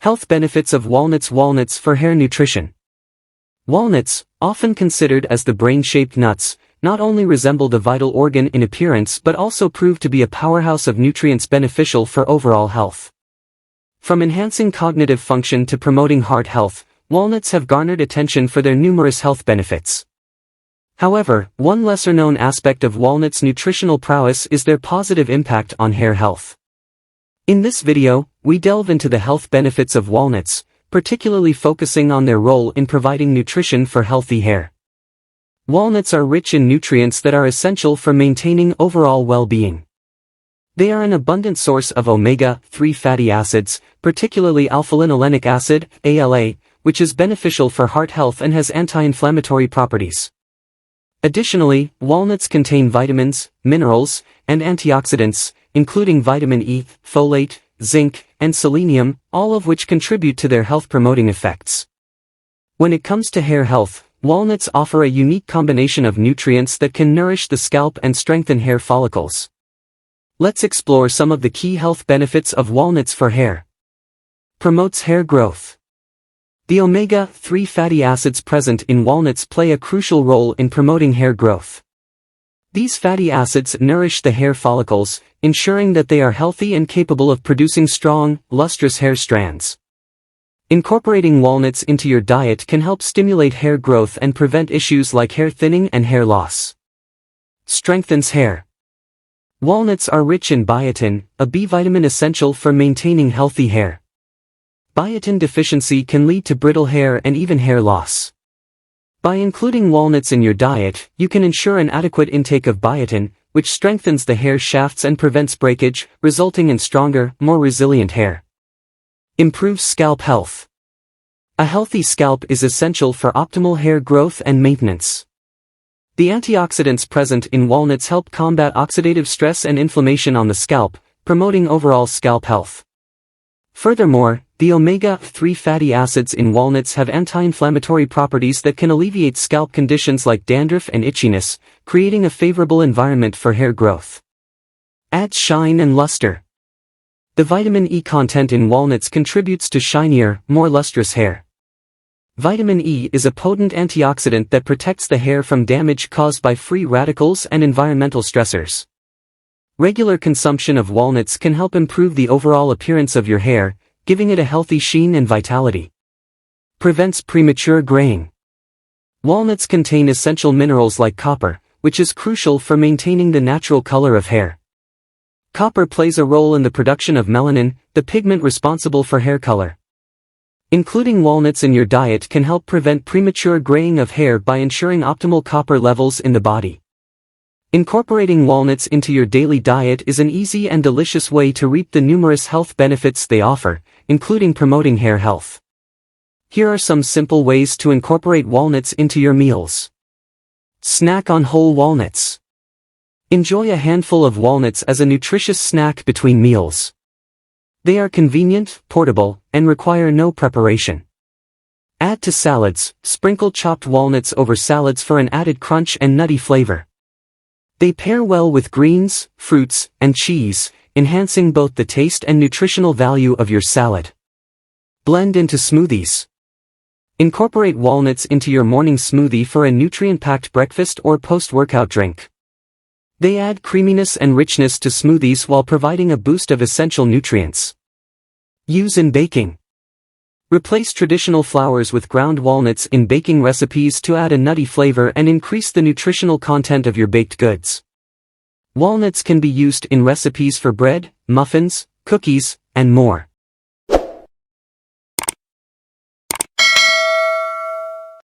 Health benefits of walnuts. Walnuts for hair nutrition. Walnuts, often considered as the brain-shaped nuts, not only resemble the vital organ in appearance but also prove to be a powerhouse of nutrients beneficial for overall health. From enhancing cognitive function to promoting heart health, walnuts have garnered attention for their numerous health benefits. However, one lesser-known aspect of walnuts' nutritional prowess is their positive impact on hair health. In this video, we delve into the health benefits of walnuts, particularly focusing on their role in providing nutrition for healthy hair. Walnuts are rich in nutrients that are essential for maintaining overall well-being. They are an abundant source of omega-3 fatty acids, particularly alpha-linolenic acid, ALA, which is beneficial for heart health and has anti-inflammatory properties. Additionally, walnuts contain vitamins, minerals, and antioxidants, including vitamin E, folate, zinc, and selenium, all of which contribute to their health-promoting effects. When it comes to hair health, walnuts offer a unique combination of nutrients that can nourish the scalp and strengthen hair follicles. Let's explore some of the key health benefits of walnuts for hair. Promotes hair growth. The omega-3 fatty acids present in walnuts play a crucial role in promoting hair growth. These fatty acids nourish the hair follicles, ensuring that they are healthy and capable of producing strong, lustrous hair strands. Incorporating walnuts into your diet can help stimulate hair growth and prevent issues like hair thinning and hair loss. Strengthens hair. Walnuts are rich in biotin, a B vitamin essential for maintaining healthy hair. Biotin deficiency can lead to brittle hair and even hair loss. By including walnuts in your diet, you can ensure an adequate intake of biotin, which strengthens the hair shafts and prevents breakage, resulting in stronger, more resilient hair. Improves scalp health. A healthy scalp is essential for optimal hair growth and maintenance. The antioxidants present in walnuts help combat oxidative stress and inflammation on the scalp, promoting overall scalp health. Furthermore, the omega-3 fatty acids in walnuts have anti-inflammatory properties that can alleviate scalp conditions like dandruff and itchiness, creating a favorable environment for hair growth. Adds shine and luster. The vitamin E content in walnuts contributes to shinier, more lustrous hair. Vitamin E is a potent antioxidant that protects the hair from damage caused by free radicals and environmental stressors. Regular consumption of walnuts can help improve the overall appearance of your hair, giving it a healthy sheen and vitality. Prevents premature graying. Walnuts contain essential minerals like copper, which is crucial for maintaining the natural color of hair. Copper plays a role in the production of melanin, the pigment responsible for hair color. Including walnuts in your diet can help prevent premature graying of hair by ensuring optimal copper levels in the body. Incorporating walnuts into your daily diet is an easy and delicious way to reap the numerous health benefits they offer, including promoting hair health. Here are some simple ways to incorporate walnuts into your meals. Snack on whole walnuts. Enjoy a handful of walnuts as a nutritious snack between meals. They are convenient, portable, and require no preparation. Add to salads. Sprinkle chopped walnuts over salads for an added crunch and nutty flavor. They pair well with greens, fruits, and cheese, enhancing both the taste and nutritional value of your salad. Blend into smoothies. Incorporate walnuts into your morning smoothie for a nutrient-packed breakfast or post-workout drink. They add creaminess and richness to smoothies while providing a boost of essential nutrients. Use in baking. Replace traditional flours with ground walnuts in baking recipes to add a nutty flavor and increase the nutritional content of your baked goods. Walnuts can be used in recipes for bread, muffins, cookies, and more.